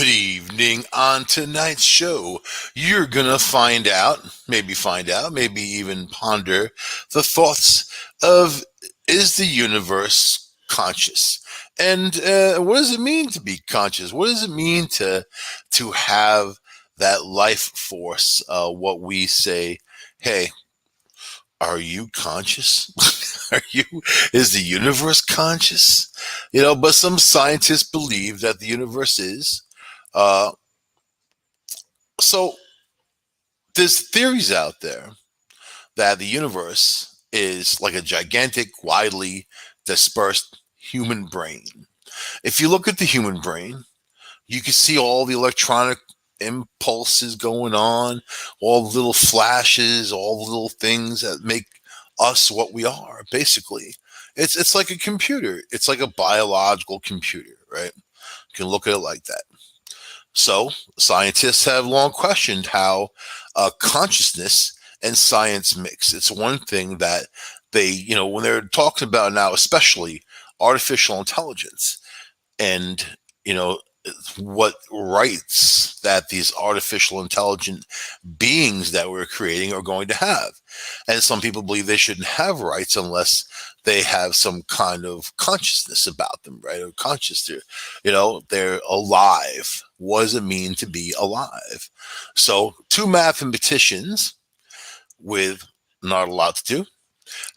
Good evening. On tonight's show, you're going to maybe even ponder the thoughts of is the universe conscious? And what does it mean to be conscious? What does it mean to have that life force? What we say, hey, are you conscious? Are you, is the universe conscious? But some scientists believe that the universe is. Uh, so there's theories out there that the universe is like a gigantic, widely dispersed human brain. If you look at the human brain, you can see all the electronic impulses going on, all the little flashes, all the little things that make us what we are. Basically, it's like a computer. It's like a biological computer, right? You can look at it like that. So scientists have long questioned how consciousness and science mix. It's one thing that when they're talking about now, especially artificial intelligence, and you know what rights that these artificial intelligent beings that we're creating are going to have. And some people believe they shouldn't have rights unless they have some kind of consciousness about them, right? Or conscious, they're alive. What does it mean to be alive? So two mathematicians with not a lot to do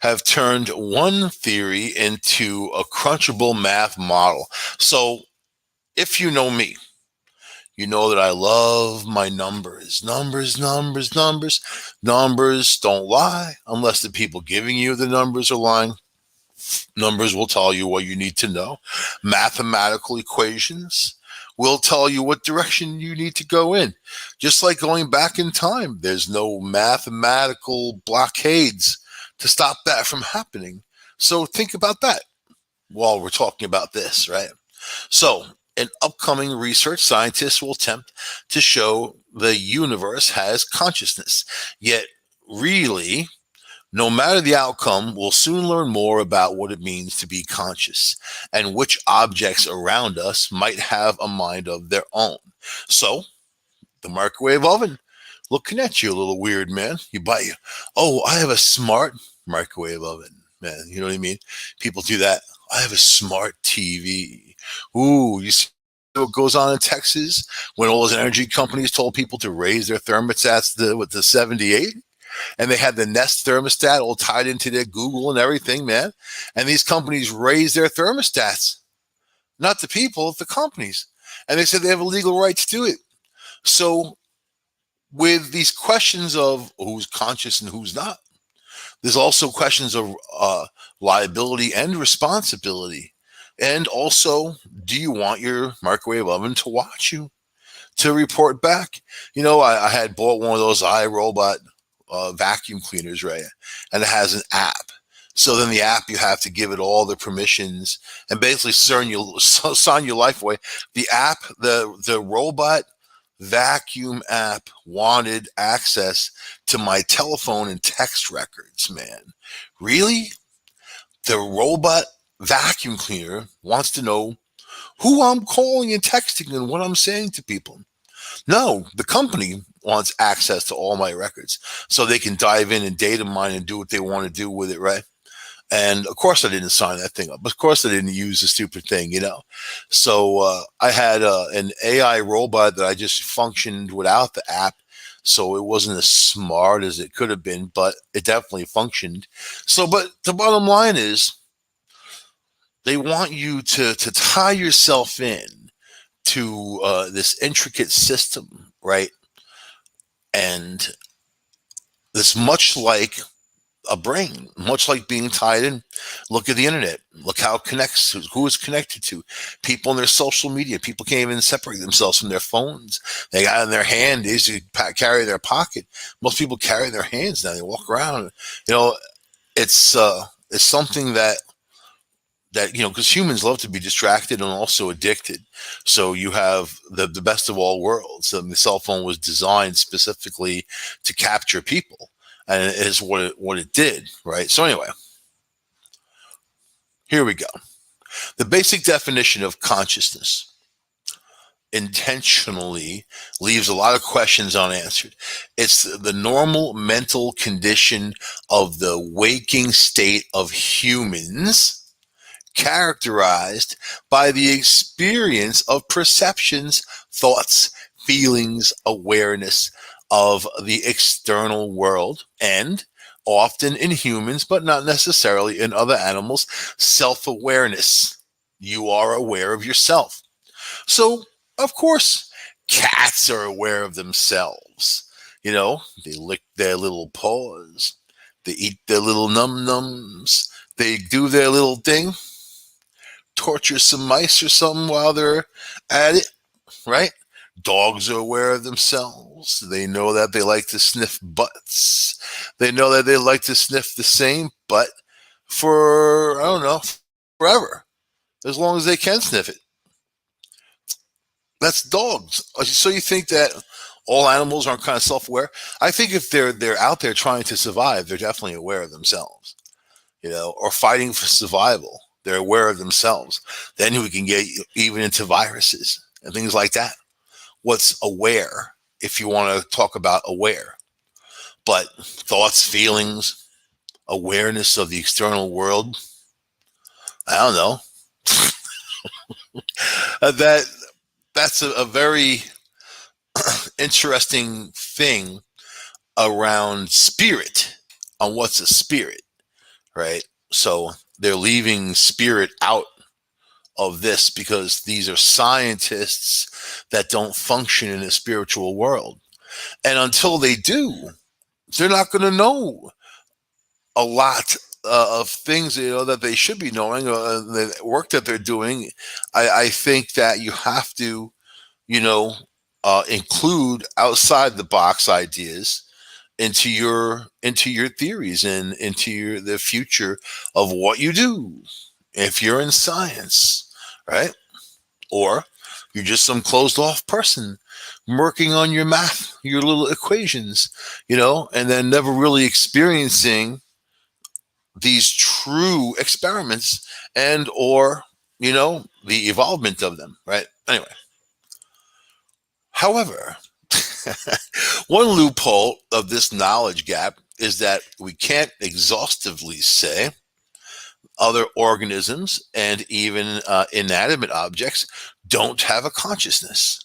have turned one theory into a crunchable math model. So if you know me, you know that I love my numbers. Numbers, numbers, numbers. Numbers don't lie unless the people giving you the numbers are lying. Numbers will tell you what you need to know. Mathematical equations will tell you what direction you need to go in. Just like going back in time, there's no mathematical blockades to stop that from happening. So think about that while we're talking about this, right? So, in upcoming research, scientists will attempt to show the universe has consciousness. Yet, really, no matter the outcome, we'll soon learn more about what it means to be conscious and which objects around us might have a mind of their own. So, the microwave oven, looking at you, a little weird man. Oh, I have a smart microwave oven, man. You know what I mean? People do that. I have a smart TV. Ooh, you see what goes on in Texas when all those energy companies told people to raise their thermostats to 78? And they had the Nest thermostat all tied into their Google and everything, man. And these companies raised their thermostats, not the people, the companies. And they said they have a legal right to do it. So with these questions of who's conscious and who's not, there's also questions of liability and responsibility. And also, do you want your microwave oven to watch you, to report back? I had bought one of those iRobot vacuum cleaners, right? And it has an app. So then the app, you have to give it all the permissions and basically sign your life away. The app, the robot vacuum app wanted access to my telephone and text records, man. Really? The robot vacuum cleaner wants to know who I'm calling and texting and what I'm saying to people. No, the company wants access to all my records so they can dive in and data mine and do what they want to do with it, right? And of course, I didn't sign that thing up. Of course, I didn't use the stupid thing. So I had an AI robot that I just functioned without the app. So it wasn't as smart as it could have been, but it definitely functioned. So, but the bottom line is they want you to tie yourself in to this intricate system, right? And it's much like a brain, much like being tied in. Look at the internet. Look how it connects to who it's connected to. People in their social media. People can't even separate themselves from their phones. They got in their hand. They used to carry their pocket. Most people carry their hands now. They walk around. It's something that because humans love to be distracted and also addicted. So you have the best of all worlds. The cell phone was designed specifically to capture people, and it is what it did, right? So anyway, here we go. The basic definition of consciousness. intentionally leaves a lot of questions unanswered. It's the normal mental condition of the waking state of humans, characterized by the experience of perceptions, thoughts, feelings, awareness of the external world, and often in humans, but not necessarily in other animals, self awareness. You are aware of yourself. So, of course, cats are aware of themselves. You know, they lick their little paws, they eat their little num nums, they do their little thing, torture some mice or something while they're at it, right? Dogs are aware of themselves. They know that they like to sniff butts. They know that they like to sniff the same butt for, I don't know, forever, as long as they can sniff it. That's dogs. So you think that all animals aren't kind of self-aware? I think if they're out there trying to survive, they're definitely aware of themselves, or fighting for survival. They're aware of themselves. Then we can get even into viruses and things like that. What's aware, if you want to talk about aware? But thoughts, feelings, awareness of the external world, I don't know. That's a very interesting thing around spirit, on what's a spirit, right? So they're leaving spirit out of this because these are scientists that don't function in a spiritual world. And until they do, they're not going to know a lot of things that they should be knowing, the work that they're doing. I think that you have to you know include outside the box ideas into your theories and into the future of what you do if you're in science, right? Or you're just some closed off person working on your math, your little equations, and then never really experiencing these true experiments and or the evolvement of them, right? Anyway, however, one loophole of this knowledge gap is that we can't exhaustively say other organisms and even inanimate objects don't have a consciousness.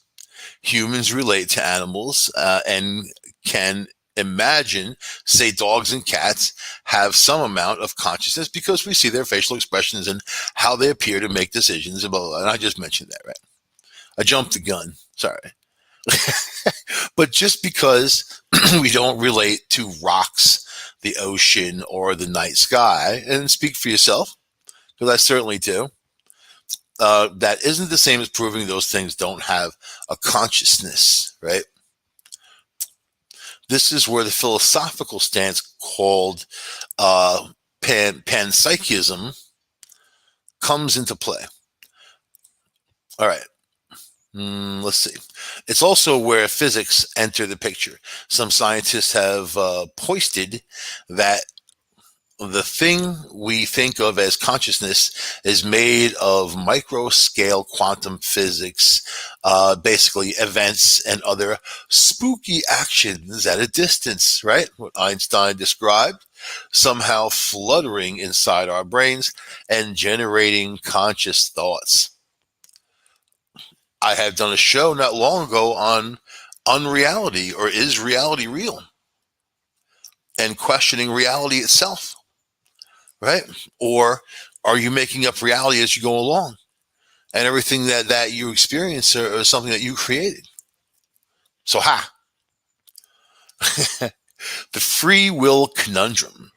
Humans relate to animals and can imagine, say, dogs and cats have some amount of consciousness because we see their facial expressions and how they appear to make decisions. And blah, blah, blah. And I just mentioned that, right? I jumped the gun. Sorry. But just because we don't relate to rocks, the ocean, or the night sky, and speak for yourself, because I certainly do, that isn't the same as proving those things don't have a consciousness, right? This is where the philosophical stance called panpsychism comes into play. All right. Let's see. It's also where physics enter the picture. Some scientists have posted that the thing we think of as consciousness is made of micro scale quantum physics, basically events and other spooky actions at a distance, right? What Einstein described, somehow fluttering inside our brains and generating conscious thoughts. I have done a show not long ago on unreality, or is reality real, and questioning reality itself, right? Or are you making up reality as you go along, and everything that you experience is something that you created? So the free will conundrum.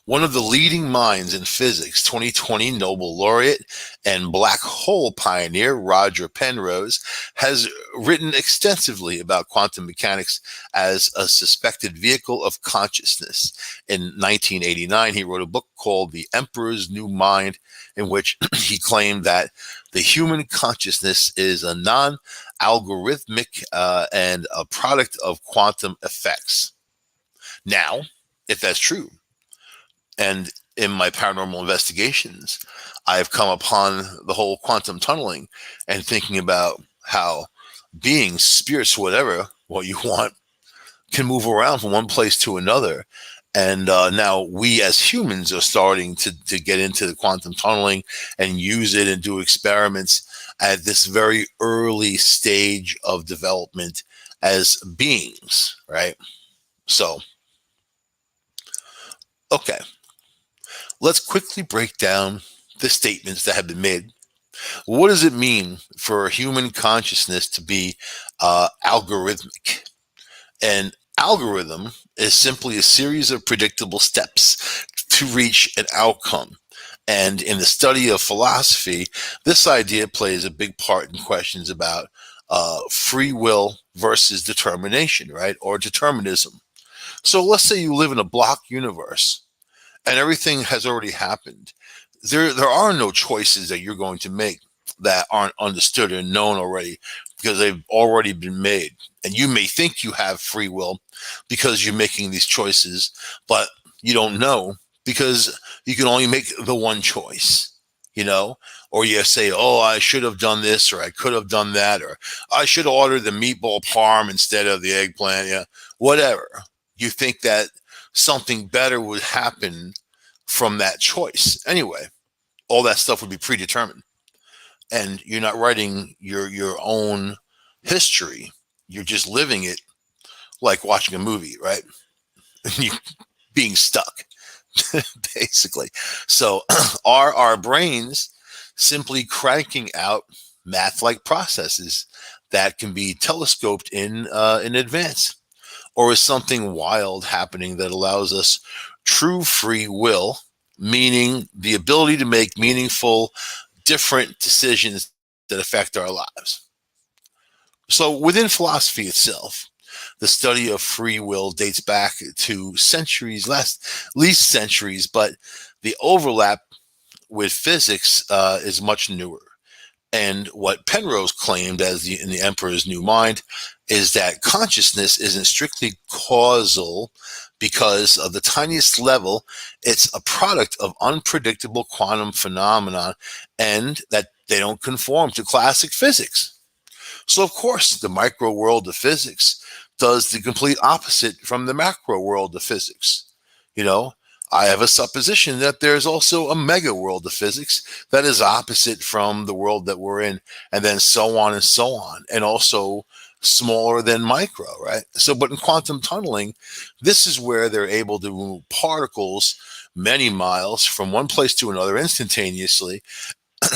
One of the leading minds in physics, 2020 Nobel laureate and black hole pioneer Roger Penrose, has written extensively about quantum mechanics as a suspected vehicle of consciousness. In 1989, he wrote a book called The Emperor's New Mind, in which he claimed that the human consciousness is a non-algorithmic and a product of quantum effects. Now, if that's true, and in my paranormal investigations, I've come upon the whole quantum tunneling and thinking about how beings, spirits, whatever, what you want, can move around from one place to another. And now we as humans are starting to get into the quantum tunneling and use it and do experiments at this very early stage of development as beings, right? So, okay, let's quickly break down the statements that have been made. What does it mean for human consciousness to be algorithmic? An algorithm is simply a series of predictable steps to reach an outcome. And in the study of philosophy, this idea plays a big part in questions about free will versus determination, right? Or determinism. So let's say you live in a block universe and everything has already happened. There are no choices that you're going to make that aren't understood and known already because they've already been made. And you may think you have free will because you're making these choices, but you don't know because you can only make the one choice, you know? Or you say, oh, I should have done this, or I could have done that, or I should order the meatball parm instead of the eggplant, yeah, whatever. You think that something better would happen from that choice. Anyway, all that stuff would be predetermined. And you're not writing your own history. You're just living it like watching a movie, right? You being stuck, basically. So are our brains simply cranking out math-like processes that can be telescoped in advance? Or is something wild happening that allows us true free will, meaning the ability to make meaningful, different decisions that affect our lives? So, within philosophy itself, the study of free will dates back to centuries, least centuries, but the overlap with physics is much newer. And what Penrose claimed in The Emperor's New Mind is that consciousness isn't strictly causal because of the tiniest level. It's a product of unpredictable quantum phenomena and that they don't conform to classic physics. So, of course, the micro world of physics does the complete opposite from the macro world of physics. You know, I have a supposition that there's also a mega world of physics that is opposite from the world that we're in, and then so on and so on, and also smaller than micro, right? So, but in quantum tunneling, this is where they're able to move particles many miles from one place to another instantaneously,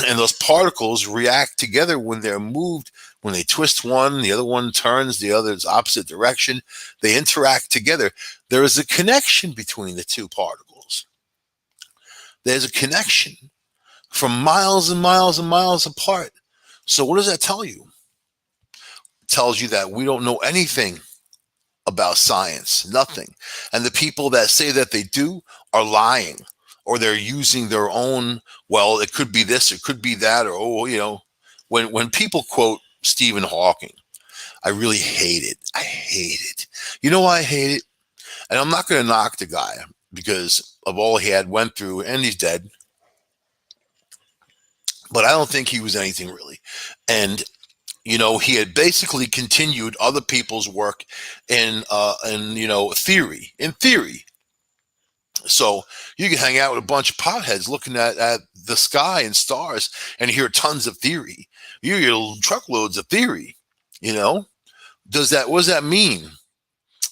and those particles react together when they're moved. When they twist one, the other one turns the other's opposite direction. They interact together. There is a connection between the two particles. There's a connection from miles and miles and miles apart. So what does that tell you? It tells you that we don't know anything about science, nothing. And the people that say that they do are lying, or they're using their own, well, it could be this, it could be that, or, oh, when people quote Stephen Hawking, I really hate it. I hate it. You know why I hate it? And I'm not going to knock the guy because of all he had went through, and he's dead. But I don't think he was anything really. And he had basically continued other people's work in theory. In theory, so you can hang out with a bunch of potheads looking at the sky and stars and hear tons of theory. You hear truckloads of theory. You know, what does that mean?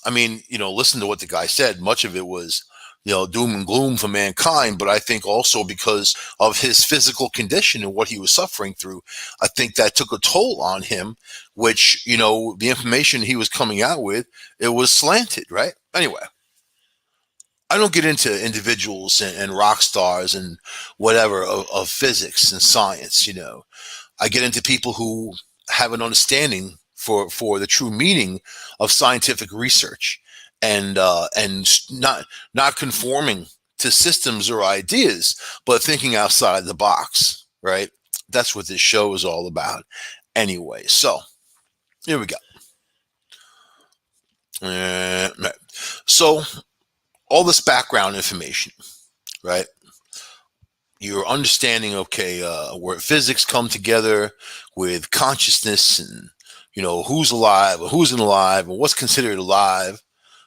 I mean, listen to what the guy said. Much of it was, doom and gloom for mankind. But I think also because of his physical condition and what he was suffering through, I think that took a toll on him, which, the information he was coming out with, it was slanted, right? Anyway, I don't get into individuals and rock stars and whatever of physics and science. I get into people who have an understanding for the true meaning of scientific research and not conforming to systems or ideas, but thinking outside the box. Right? That's what this show is all about. Anyway, so here we go. Right. So all this background information, right? You're understanding, okay, where physics come together with consciousness and who's alive or who's not alive and what's considered alive.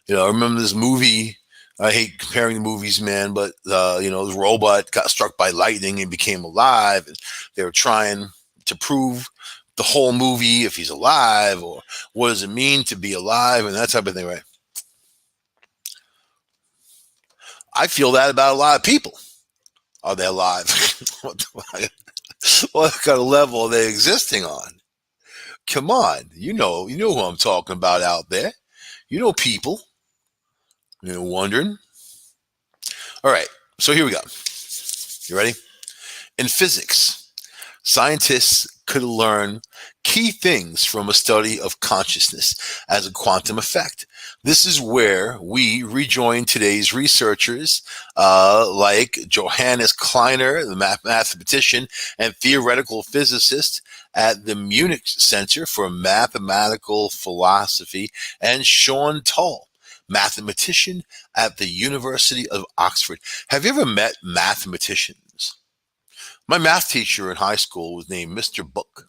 I remember this movie. I hate comparing the movies, man, but this robot got struck by lightning and became alive, and they were trying to prove the whole movie if he's alive or what does it mean to be alive and that type of thing, right? I feel that about a lot of people. Are they alive? What kind of level are they existing on? Come on, you know who I'm talking about out there. People, wondering. All right, so here we go. You ready? In physics, scientists could learn key things from a study of consciousness as a quantum effect. This is where we rejoin today's researchers like Johannes Kleiner, the mathematician and theoretical physicist at the Munich Center for Mathematical Philosophy, and Sean Tull, mathematician at the University of Oxford. Have you ever met mathematicians? My math teacher in high school was named Mr. Book.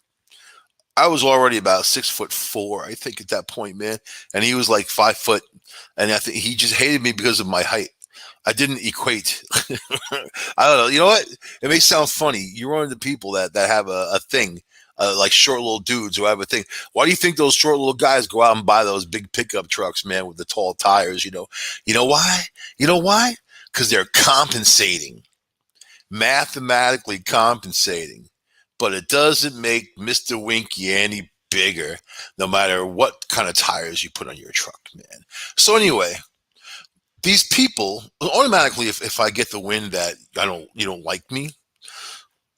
I was already about 6'4", I think, at that point, man, and he was like 5 foot, and I think he just hated me because of my height. I didn't equate. I don't know. You know what? It may sound funny. You're one of the people that have a thing, like short little dudes who have a thing. Why do you think those short little guys go out and buy those big pickup trucks, man, with the tall tires? You know why? You know why? Because they're compensating, mathematically compensating. But it doesn't make Mr. Winky any bigger, no matter what kind of tires you put on your truck, man. So anyway, these people automatically, if I get the wind that you don't like me,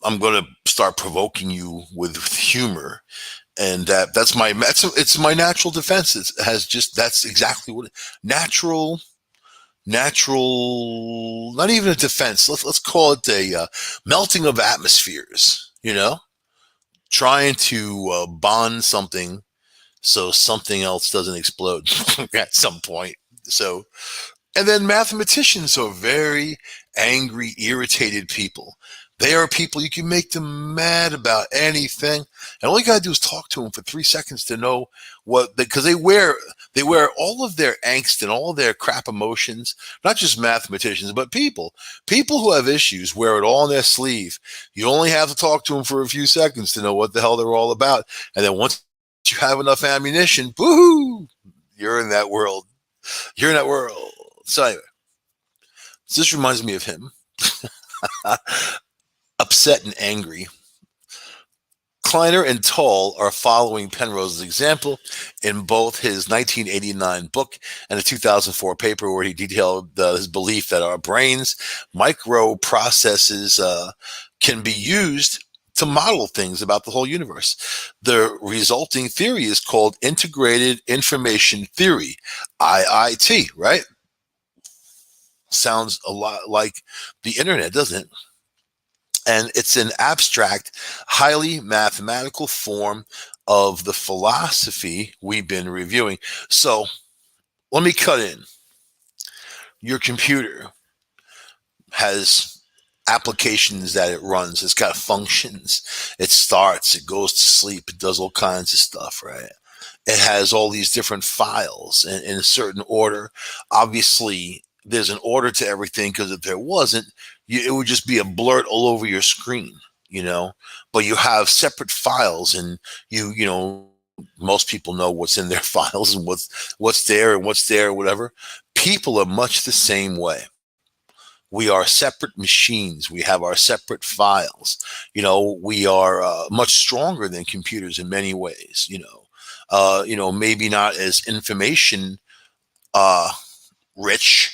I'm going to start provoking you with humor, and it's my natural defense. That's exactly what natural, not even a defense. Let's call it a melting of atmospheres. Trying to bond something so something else doesn't explode at some point. So, and then mathematicians are very angry, irritated people. They are people you can make them mad about anything, and all you gotta do is talk to them for 3 seconds to know because they wear all of their angst and all of their crap emotions. Not just mathematicians, but people who have issues wear it all on their sleeve. You only have to talk to them for a few seconds to know what the hell they're all about, and then once you have enough ammunition, woohoo, you're in that world. You're in that world. So anyway, this reminds me of him. Upset and angry. Kleiner and Tull are following Penrose's example in both his 1989 book and a 2004 paper where he detailed his belief that our brains microprocesses can be used to model things about the whole universe. The resulting theory is called Integrated Information Theory, IIT, right? Sounds a lot like the internet, doesn't it? And it's an abstract, highly mathematical form of the philosophy we've been reviewing. So let me cut in. Your computer has applications that it runs. It's got functions. It starts, it goes to sleep, it does all kinds of stuff, right? It has all these different files in a certain order. Obviously, there's an order to everything, because if there wasn't, it would just be a blurt all over your screen, but you have separate files, and most people know what's in their files and what's there and what's there, whatever. People are much the same way. We are separate machines. We have our separate files. We are much stronger than computers in many ways. Maybe not as information rich,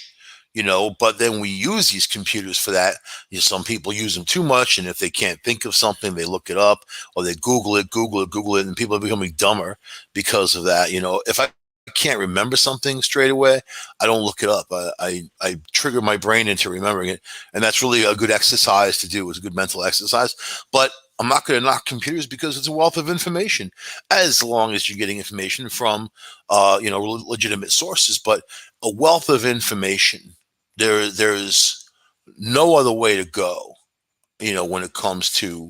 but then we use these computers for that. Some people use them too much, and if they can't think of something, they look it up, or they Google it, and people are becoming dumber because of that. If I can't remember something straight away, I don't look it up. I trigger my brain into remembering it, and that's really a good exercise to do. It's a good mental exercise. But I'm not going to knock computers because it's a wealth of information, as long as you're getting information from legitimate sources. But a wealth of information. There's no other way to go, when it comes to,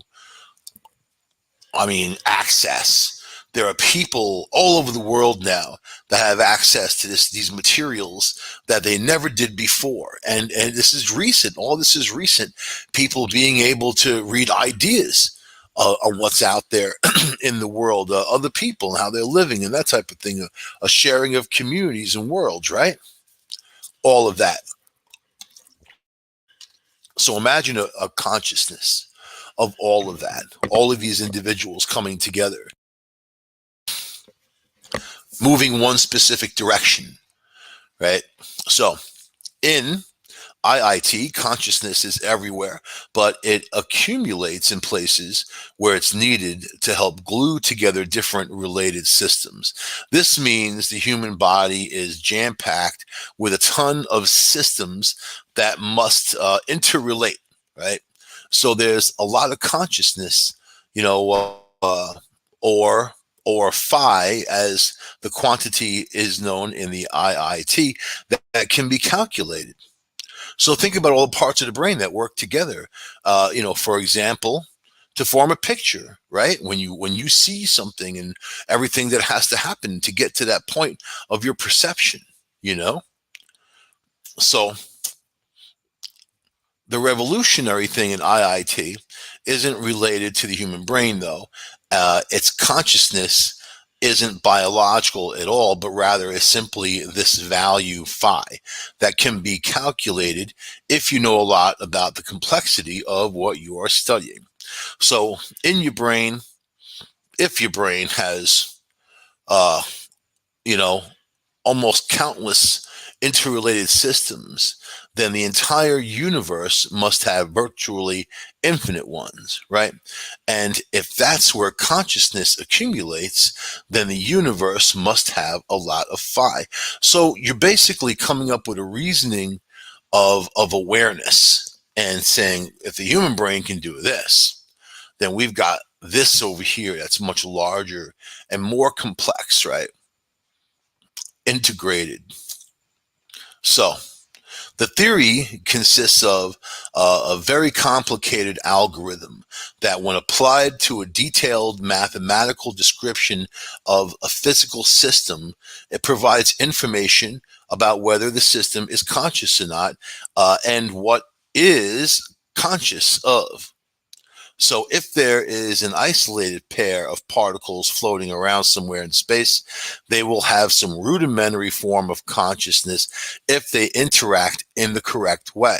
access There are people all over the world now that have access to these materials that they never did before. And this is recent. All this is recent. People being able to read ideas on what's out there in the world, other people and how they're living and that type of thing, a sharing of communities and worlds, right? All of that. So imagine a consciousness of all of that, all of these individuals coming together, moving one specific direction, right? So in IIT, consciousness is everywhere, but it accumulates in places where it's needed to help glue together different related systems. This means the human body is jam packed with a ton of systems that must interrelate, right? So there's a lot of consciousness, you know, or phi, as the quantity is known in the IIT, that can be calculated. So think about all the parts of the brain that work together. For example, to form a picture, right? When you see something and everything that has to happen to get to that point of your perception, you know. So the revolutionary thing in IIT isn't related to the human brain, though. Its consciousness isn't biological at all, but rather is simply this value phi that can be calculated if you know a lot about the complexity of what you are studying. So in your brain, if your brain has, uh, you know, almost countless interrelated systems, then the entire universe must have virtually infinite ones, right? And if that's where consciousness accumulates, then the universe must have a lot of phi. So you're basically coming up with a reasoning of awareness and saying, if the human brain can do this, then we've got this over here that's much larger and more complex, right? Integrated. So the theory consists of a very complicated algorithm that, when applied to a detailed mathematical description of a physical system, it provides information about whether the system is conscious or not, and what is conscious of. So if there is an isolated pair of particles floating around somewhere in space, they will have some rudimentary form of consciousness if they interact in the correct way.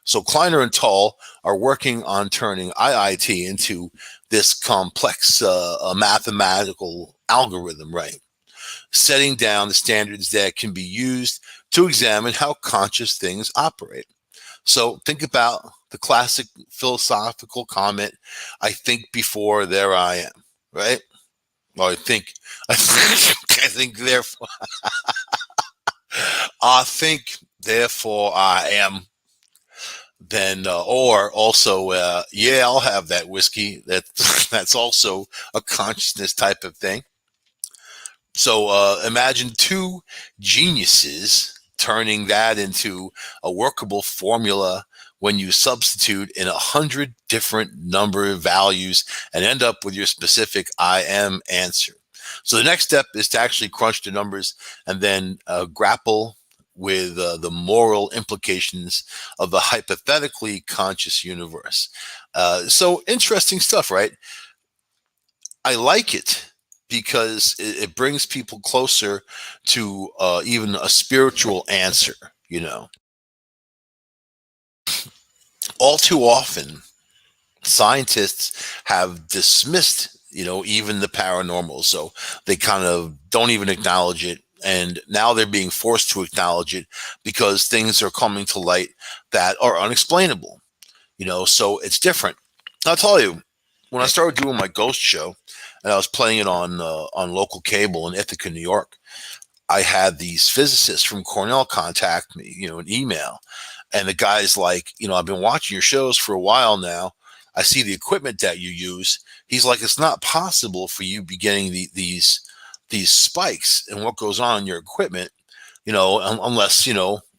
So Kleiner and Tull are working on turning IIT into this complex mathematical algorithm, right? Setting down the standards that can be used to examine how conscious things operate. So think about the classic philosophical comment, I think before there I am, right? Well, I think therefore, I am. Then, or also, yeah, I'll have that whiskey. That's also a consciousness type of thing. So imagine two geniuses turning that into a workable formula when you substitute in 100 different number values and end up with your specific I am answer. So the next step is to actually crunch the numbers and then grapple with the moral implications of the hypothetically conscious universe. So interesting stuff, right? I like it because it brings people closer to even a spiritual answer, you know. All too often, scientists have dismissed, even the paranormal. So they kind of don't even acknowledge it. And now they're being forced to acknowledge it because things are coming to light that are unexplainable, so it's different. I'll tell you, when I started doing my ghost show and I was playing it on local cable in Ithaca, New York, I had these physicists from Cornell contact me, an email. And the guy's like, I've been watching your shows for a while now. I see the equipment that you use. He's like, it's not possible for you be getting these spikes and what goes on in your equipment, unless,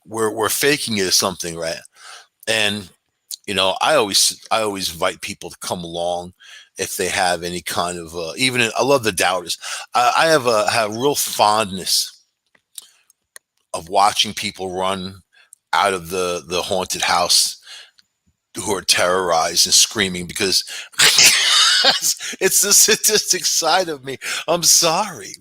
we're faking it or something, right? And I always invite people to come along if they have any kind of I love the doubters. I have real fondness of watching people run out of the haunted house who are terrorized and screaming because it's the sadistic side of me. I'm sorry,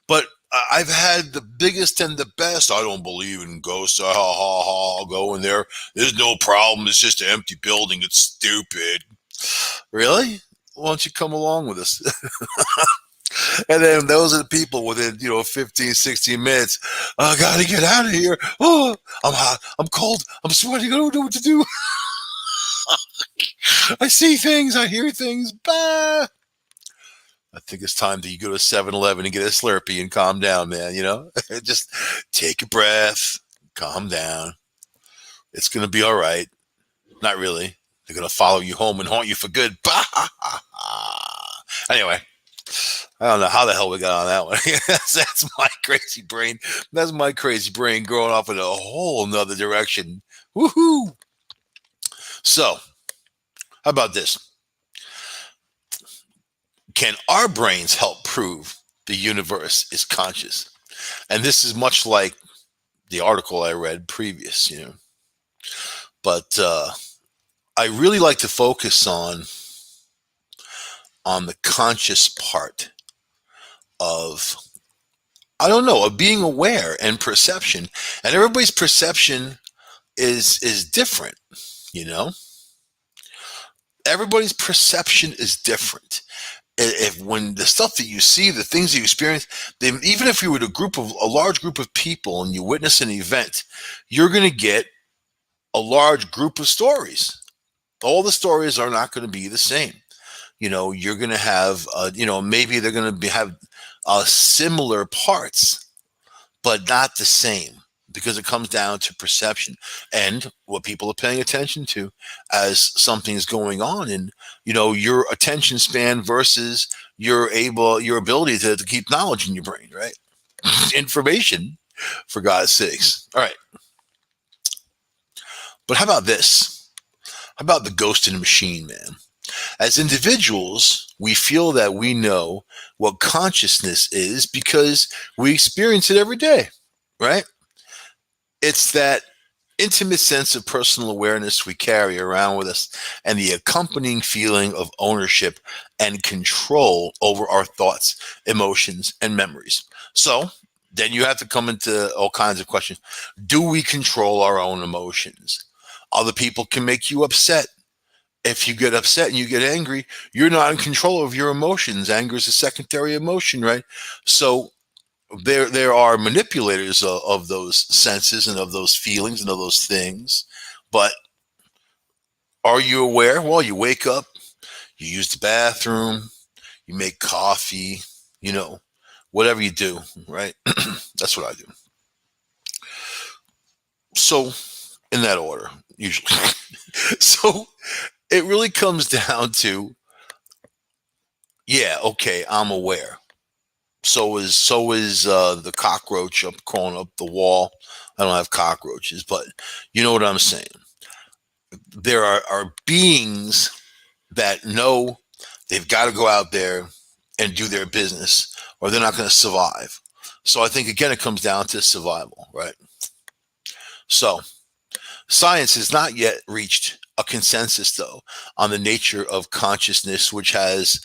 but I've had the biggest and the best. I don't believe in ghosts. Ha ha ha! I'll go in there. There's no problem. It's just an empty building. It's stupid. Really? Why don't you come along with us? And then those are the people within, 15, 16 minutes. I gotta get out of here. Oh, I'm hot. I'm cold. I'm sweating. I don't know what to do. I see things. I hear things. Bah. I think it's time that you go to 7-Eleven and get a Slurpee and calm down, man. Just take a breath, calm down. It's going to be all right. Not really. They're going to follow you home and haunt you for good. Bah! Anyway, I don't know how the hell we got on that one. That's my crazy brain. That's my crazy brain growing off in a whole nother direction. Woohoo! So, how about this? Can our brains help prove the universe is conscious? And this is much like the article I read previous, But I really like to focus on the conscious part of, I don't know, of being aware and perception. And everybody's perception is different, Everybody's perception is different. If when the stuff that you see, the things that you experience, then even if you were a large group of people and you witness an event, you're going to get a large group of stories. All the stories are not going to be the same. You're going to have, maybe they're going to have similar parts, but not the same, because it comes down to perception and what people are paying attention to as something's going on, and your attention span versus your ability to keep knowledge in your brain, right? Information, for God's sakes. All right, but how about this? How about the ghost in the machine, man? As individuals, we feel that we know what consciousness is because we experience it every day, right? It's that intimate sense of personal awareness we carry around with us and the accompanying feeling of ownership and control over our thoughts, emotions, and memories. So then you have to come into all kinds of questions. Do we control our own emotions? Other people can make you upset. If you get upset and you get angry, you're not in control of your emotions. Anger is a secondary emotion, right? So there are manipulators of those senses and of those feelings and of those things. But are you aware? Well, you wake up, you use the bathroom, you make coffee, whatever you do, right? That's what I do. So, in that order, usually. So, it really comes down to, yeah, okay, I'm aware. So is the cockroach up crawling up the wall. I don't have cockroaches, but you know what I'm saying. There are beings that know they've got to go out there and do their business, or they're not going to survive. So I think again it comes down to survival, right? So science has not yet reached a consensus, though, on the nature of consciousness, which has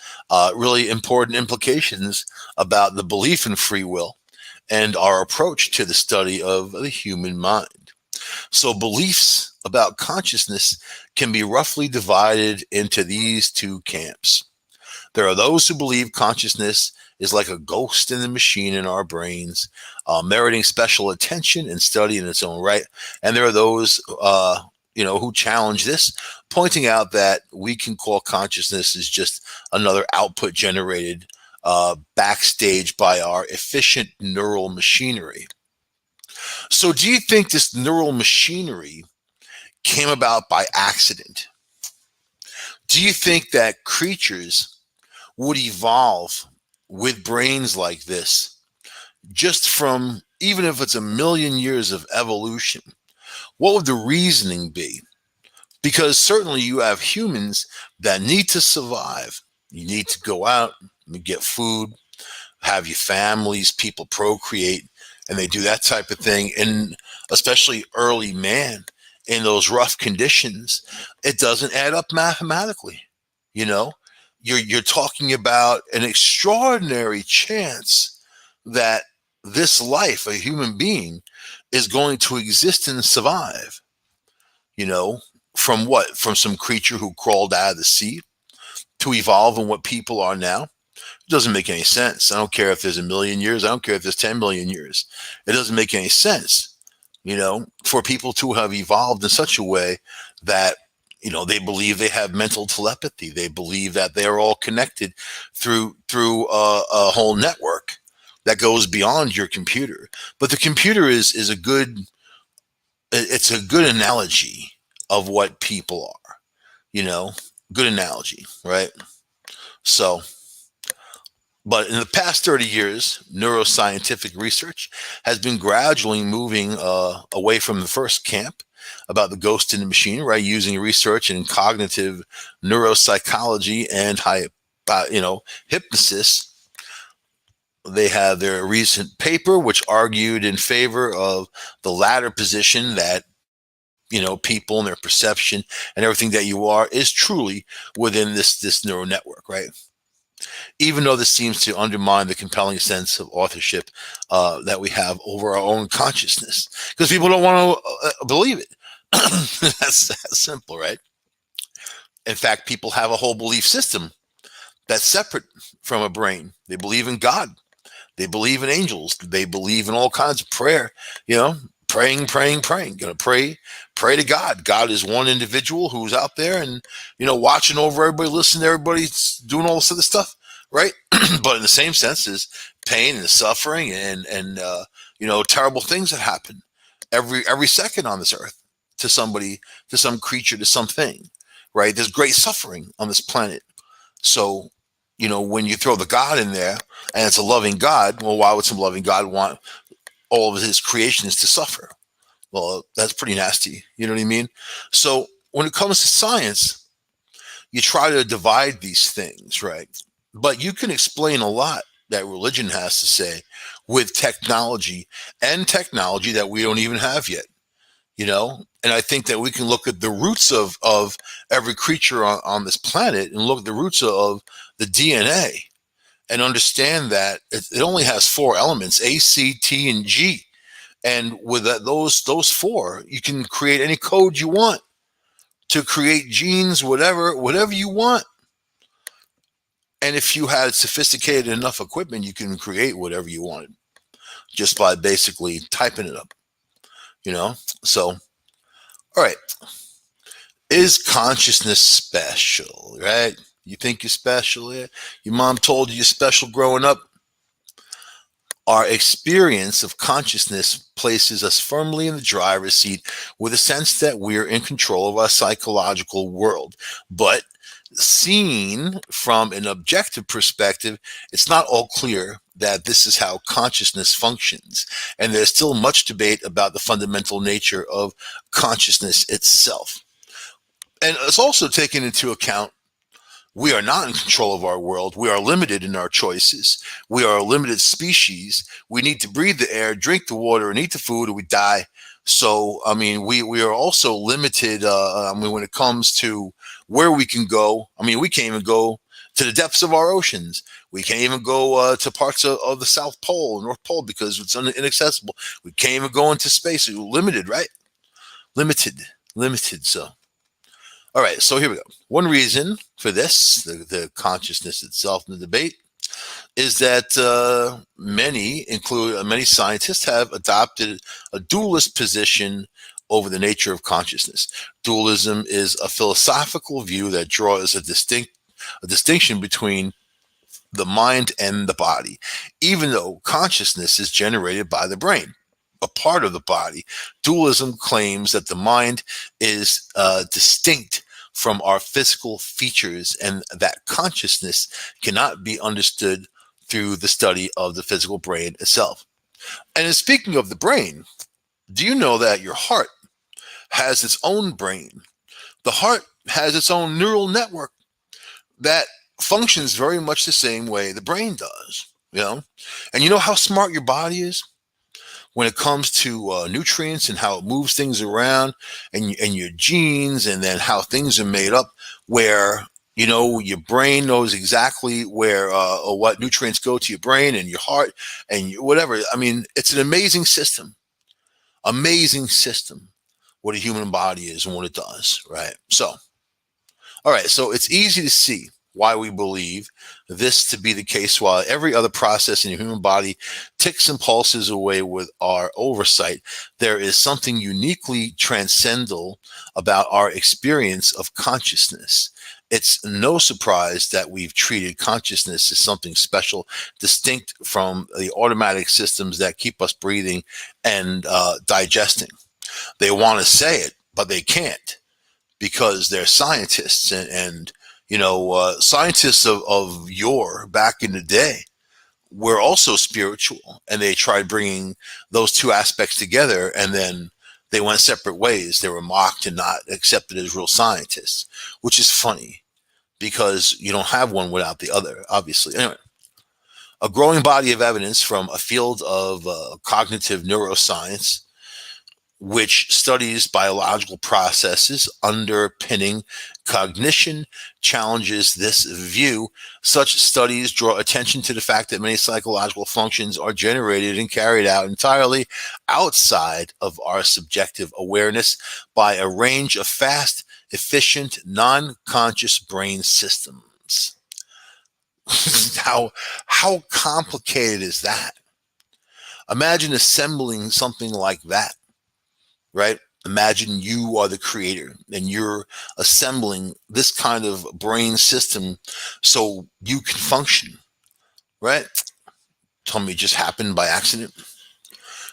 really important implications about the belief in free will and our approach to the study of the human mind. So beliefs about consciousness can be roughly divided into these two camps. There are those who believe consciousness is like a ghost in the machine in our brains, meriting special attention and study in its own right. And there are those, who challenge this, pointing out that we can call consciousness is just another output generated backstage by our efficient neural machinery. So do you think this neural machinery came about by accident? Do you think that creatures would evolve with brains like this just from, even if it's 1,000,000 years of evolution? What would the reasoning be? Because certainly you have humans that need to survive. You need to go out and get food, have your families, people procreate, and they do that type of thing. And especially early man in those rough conditions, it doesn't add up mathematically. You know, you're talking about an extraordinary chance that this life, a human being, is going to exist and survive. You know, from what? From some creature who crawled out of the sea to evolve in what people are now. It doesn't make any sense. I don't care if there's a million years. I don't care if there's 10 million years. It doesn't make any sense, for people to have evolved in such a way that, they believe they have mental telepathy. They believe that they are all connected through a whole network that goes beyond your computer. But the computer is a good, it's a good analogy of what people are, you know, good analogy, right? So, but in the past 30 years, neuroscientific research has been gradually moving away from the first camp about the ghost in the machine, right? Using research in cognitive neuropsychology and hypnosis. They have their recent paper, which argued in favor of the latter position, that people and their perception and everything that you are is truly within this neural network, right? Even though this seems to undermine the compelling sense of authorship that we have over our own consciousness, because people don't want to believe it. That's simple, right? In fact, people have a whole belief system that's separate from a brain. They believe in God. They believe in angels. They believe in all kinds of prayer, praying. Gonna pray to God. God is one individual who's out there and, watching over everybody, listening to everybody, doing all this other stuff, right? But in the same sense is pain and suffering and terrible things that happen every second on this earth to somebody, to some creature, to something, right? There's great suffering on this planet. So, when you throw the God in there and it's a loving God, well, why would some loving God want all of his creations to suffer? Well, that's pretty nasty. You know what I mean? So when it comes to science, you try to divide these things, right? But you can explain a lot that religion has to say with technology, and technology that we don't even have yet, And I think that we can look at the roots of every creature on this planet and look at the roots of the DNA and understand that it only has four elements: A, C, T, and G. And with those four, you can create any code you want to create genes, whatever you want. And if you had sophisticated enough equipment, you can create whatever you wanted just by basically typing it up, So, all right. Is consciousness special, right? You think you're special? Yeah? Your mom told you you're special growing up. Our experience of consciousness places us firmly in the driver's seat with a sense that we're in control of our psychological world. But seen from an objective perspective, it's not all clear that this is how consciousness functions. And there's still much debate about the fundamental nature of consciousness itself. And it's also taken into account we are not in control of our world. We are limited in our choices. We are a limited species. We need to breathe the air, drink the water, and eat the food, or we die. So, we are also limited. When it comes to where we can go, we can't even go to the depths of our oceans. We can't even go to parts of the South Pole, North Pole, because it's inaccessible. We can't even go into space. We're limited, right? Limited. So. All right, so here we go. One reason for this, the consciousness itself in the debate, is that many scientists have adopted a dualist position over the nature of consciousness. Dualism is a philosophical view that draws a distinction between the mind and the body, even though consciousness is generated by the brain, a part of the body. Dualism claims that the mind is distinct from our physical features and that consciousness cannot be understood through the study of the physical brain itself. And in speaking of the brain, do you know that your heart has its own brain? The heart has its own neural network that functions very much the same way the brain does, you know? And you know how smart your body is when it comes to nutrients and how it moves things around, and your genes, and then how things are made up, where your brain knows exactly where or what nutrients go to your brain and your heart and whatever. I mean, it's an amazing system, what a human body is and what it does, right? So, all right, so it's easy to see why we believe this to be the case, while every other process in the human body ticks and pulses away with our oversight. There is something uniquely transcendental about our experience of consciousness. It's no surprise that we've treated consciousness as something special, distinct from the automatic systems that keep us breathing and digesting. They want to say it, but they can't, because they're scientists, and scientists of yore, back in the day, were also spiritual, and they tried bringing those two aspects together, and then they went separate ways. They were mocked and not accepted as real scientists, which is funny, because you don't have one without the other, obviously. Anyway, a growing body of evidence from a field of cognitive neuroscience, which studies biological processes underpinning cognition, challenges this view. Such studies draw attention to the fact that many psychological functions are generated and carried out entirely outside of our subjective awareness by a range of fast, efficient, non-conscious brain systems. How complicated is that? Imagine assembling something like that, right? Imagine you are the creator and you're assembling this kind of brain system so you can function, right? Tell me it just happened by accident.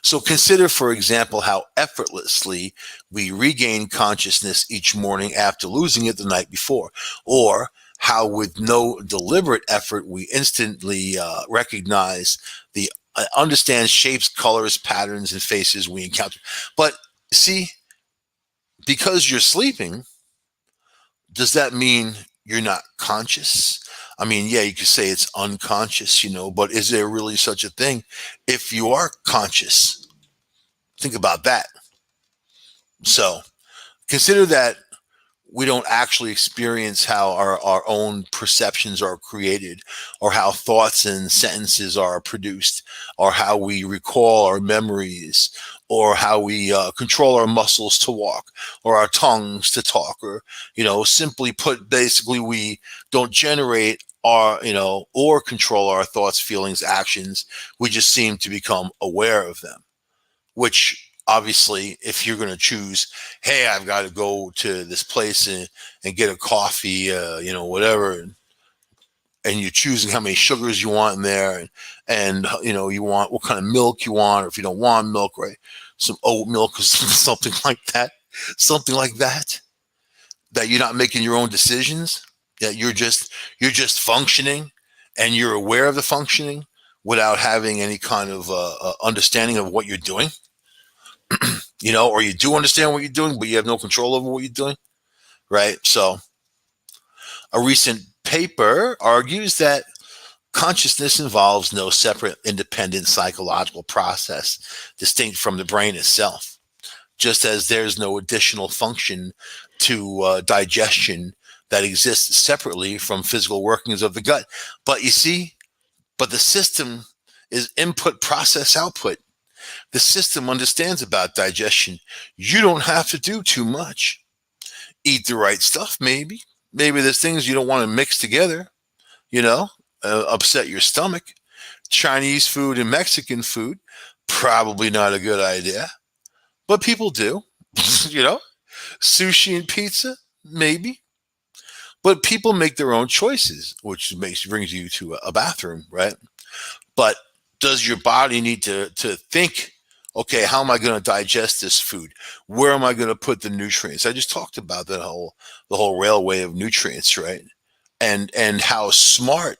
So consider, for example, how effortlessly we regain consciousness each morning after losing it the night before, or how with no deliberate effort we instantly recognize the understand shapes, colors, patterns, and faces we encounter. But see, because you're sleeping, does that mean you're not conscious? I mean, yeah, you could say it's unconscious, but is there really such a thing if you are conscious? Think about that. So consider that we don't actually experience how our own perceptions are created, or how thoughts and sentences are produced, or how we recall our memories, or how we control our muscles to walk, or our tongues to talk, or, simply put, basically, we don't generate or control our thoughts, feelings, actions. We just seem to become aware of them, which obviously, if you're going to choose, hey, I've got to go to this place and get a coffee, whatever, and you're choosing how many sugars you want in there, and you want what kind of milk you want, or if you don't want milk, right, some oat milk or something like that, that you're not making your own decisions, that you're just functioning, and you're aware of the functioning without having any kind of understanding of what you're doing. Or you do understand what you're doing, but you have no control over what you're doing, right? So a recent paper argues that consciousness involves no separate, independent psychological process distinct from the brain itself, just as there's no additional function to digestion that exists separately from physical workings of the gut. But you see, the system is input, process, output. The system understands about digestion. You don't have to do too much. Eat the right stuff, maybe. Maybe there's things you don't want to mix together, upset your stomach. Chinese food and Mexican food, probably not a good idea. But people do, Sushi and pizza, maybe. But people make their own choices, which brings you to a bathroom, right? But does your body need to think, okay, how am I going to digest this food? Where am I going to put the nutrients? I just talked about the whole railway of nutrients, right? And how smart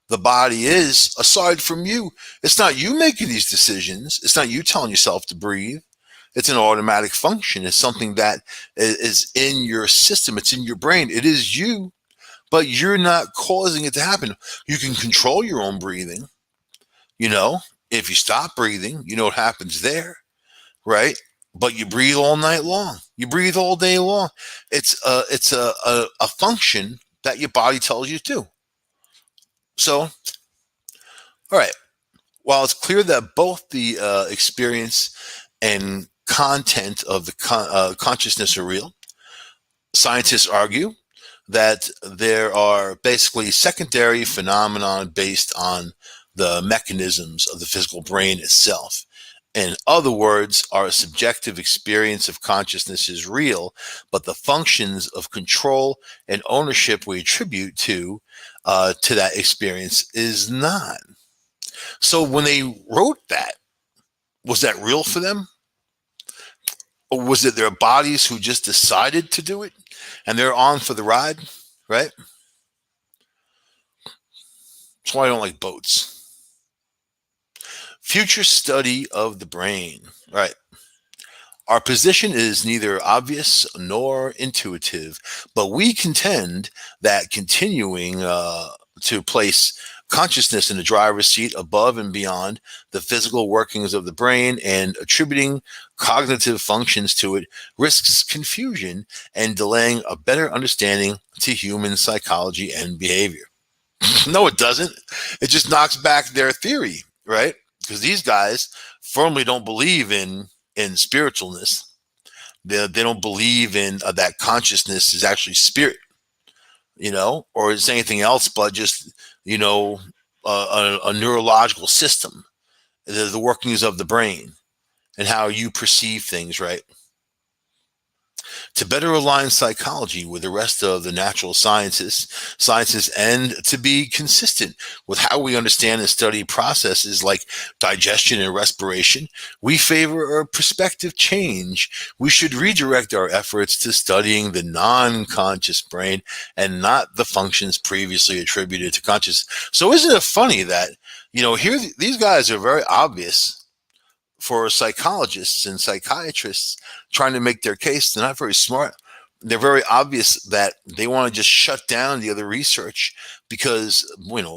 the body is, aside from you. It's not you making these decisions. It's not you telling yourself to breathe. It's an automatic function. It's something that is in your system. It's in your brain. It is you but you're not causing it to happen. You can control your own breathing. You know, if you stop breathing, you know what happens there, right? But you breathe all night long. You breathe all day long. It's a function that your body tells you to. So, all right. While it's clear that both the experience and content of the consciousness are real, scientists argue that there are basically secondary phenomenon based on the mechanisms of the physical brain itself. In other words, our subjective experience of consciousness is real, but the functions of control and ownership we attribute to that experience is not. So when they wrote that, was that real for them? Or was it their bodies who just decided to do it and they're on for the ride? Right? That's why I don't like boats. Future study of the brain. Right. Our position is neither obvious nor intuitive, but we contend that continuing to place consciousness in the driver's seat above and beyond the physical workings of the brain and attributing cognitive functions to it risks confusion and delaying a better understanding to human psychology and behavior. No, it doesn't. It just knocks back their theory, right? Because these guys firmly don't believe in spiritualness. They don't believe in that consciousness is actually spirit, or it's anything else but just a neurological system, the workings of the brain and how you perceive things, right? To better align psychology with the rest of the natural sciences, and to be consistent with how we understand and study processes like digestion and respiration, we favor a perspective change. We should redirect our efforts to studying the non-conscious brain and not the functions previously attributed to conscious. So isn't it funny that, here these guys are very obvious for psychologists and psychiatrists trying to make their case. They're not very smart. They're very obvious that they want to just shut down the other research because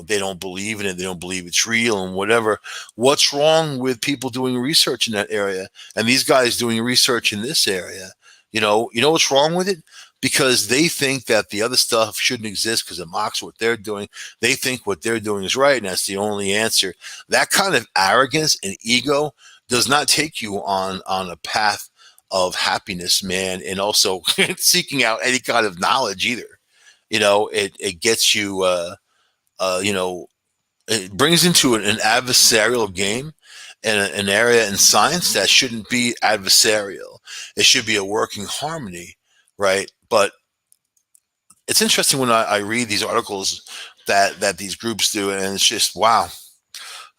they don't believe in it. They don't believe it's real and whatever. What's wrong with people doing research in that area and these guys doing research in this area? What's wrong with it? Because they think that the other stuff shouldn't exist because it mocks what they're doing. They think what they're doing is right and that's the only answer. That kind of arrogance and ego does not take you on a path of happiness, man, and also seeking out any kind of knowledge either. It gets you, it brings into an adversarial game and an area in science that shouldn't be adversarial. It should be a working harmony, right? But it's interesting when I read these articles that these groups do, and it's just wow.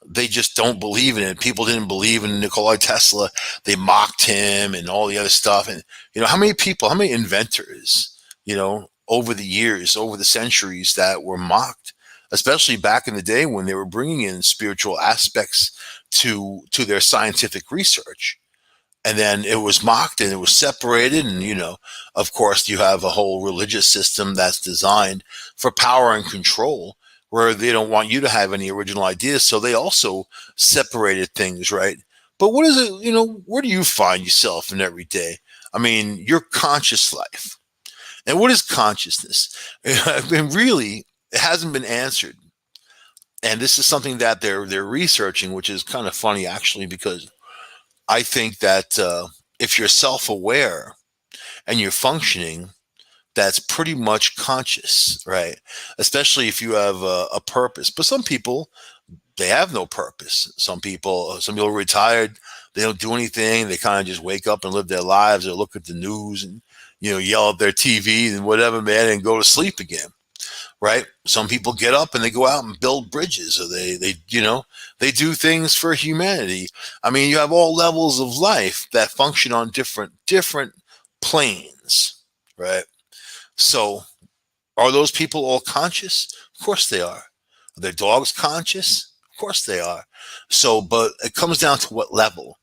They just don't believe in it. People didn't believe in Nikola Tesla. They mocked him and all the other stuff. And, how many inventors, over the years, over the centuries that were mocked, especially back in the day when they were bringing in spiritual aspects to their scientific research. And then it was mocked and it was separated. And, of course, you have a whole religious system that's designed for power and control where they don't want you to have any original ideas. So they also separated things, right? But what is it, where do you find yourself in every day? I mean, your conscious life. And what is consciousness? I mean, really, it hasn't been answered. And this is something that they're researching, which is kind of funny, actually, because I think that if you're self-aware and you're functioning, that's pretty much conscious, right? Especially if you have a purpose. But some people, they have no purpose. Some people are retired. They don't do anything. They kind of just wake up and live their lives or look at the news and, yell at their TV and whatever, man, and go to sleep again. Right? Some people get up and they go out and build bridges, or they do things for humanity. I mean, you have all levels of life that function on different planes, right? So, are those people all conscious? Of course they are. Are their dogs conscious? Of course they are. So, but it comes down to what level,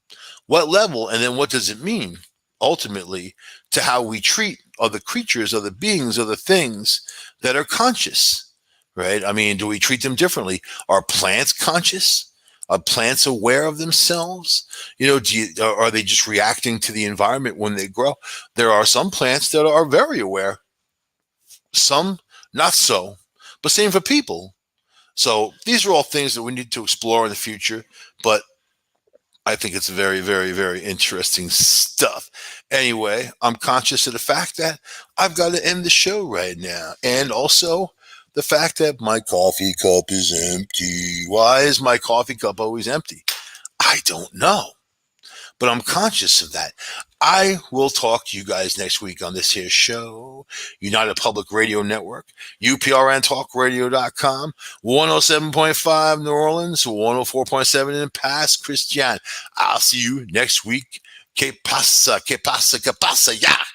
and then what does it mean? ultimately to how we treat other creatures, other beings, other things that are conscious, right? I mean, do we treat them differently? Are plants conscious? Are plants aware of themselves? Are they just reacting to the environment when they grow? There are some plants that are very aware, some not so, but same for people. So these are all things that we need to explore in the future. But I think it's very, very, very interesting stuff. Anyway, I'm conscious of the fact that I've got to end the show right now. And also the fact that my coffee cup is empty. Why is my coffee cup always empty? I don't know, but I'm conscious of that. I will talk to you guys next week on this here show, United Public Radio Network, UPRNTalkRadio.com, 107.5 New Orleans, 104.7 in Pass Christian. I'll see you next week. Que pasa, que pasa, que pasa, yeah.